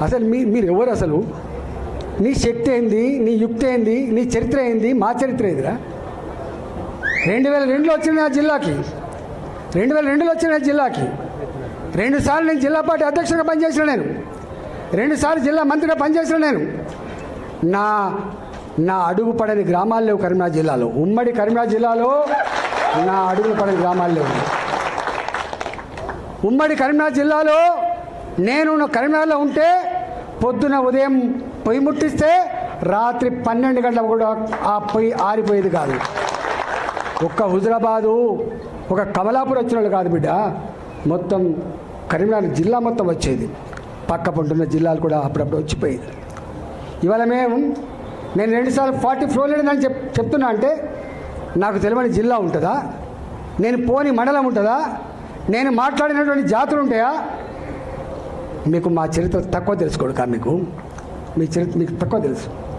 అసలు మీరు ఎవరు? అసలు నీ శక్తి ఏంది, నీ యుక్తి ఏంది, నీ చరిత్ర ఏంది, మా చరిత్ర ఏదిరా? 2002లో వచ్చిన ఆ జిల్లాకి, 2002లో వచ్చిన జిల్లాకి 2 సార్లు నేను జిల్లా పార్టీ అధ్యక్షుడిగా పనిచేసిన, నేను 2 సార్లు జిల్లా మంత్రిగా పనిచేసిన. నేను నా అడుగు పడని గ్రామాలు లేవు కరీంనగర్ జిల్లాలో. ఉమ్మడి కరీంనగర్ జిల్లాలో నా అడుగు పడని గ్రామాలు లేవు. ఉమ్మడి కరీంనగర్ జిల్లాలో నేను కరీంనగర్లో ఉంటే పొద్దున ఉదయం పొయ్యి ముట్టిస్తే రాత్రి 12 గంటలకు కూడా ఆ పొయ్యి ఆరిపోయేది కాదు. ఒక్క హుజరాబాదు, ఒక కమలాపూర్ వచ్చిన వాళ్ళు కాదు బిడ్డ, మొత్తం కరీంనగర్ జిల్లా మొత్తం వచ్చేది. పక్క పంటున్న జిల్లాలు కూడా అప్పుడప్పుడు వచ్చిపోయేది. ఇవాళ నేను 2 సార్లు 40 ఫ్లోర్ లేదని చెప్తున్నా అంటే నాకు తెలియని జిల్లా ఉంటుందా? నేను పోని మండలం ఉంటుందా? నేను మాట్లాడినటువంటి జాతులు ఉంటాయా? మీకు మా చరిత్ర తక్కువ తెలుసుకోడు కా, మీ చరిత్ర మీకు తక్కువ తెలుసు.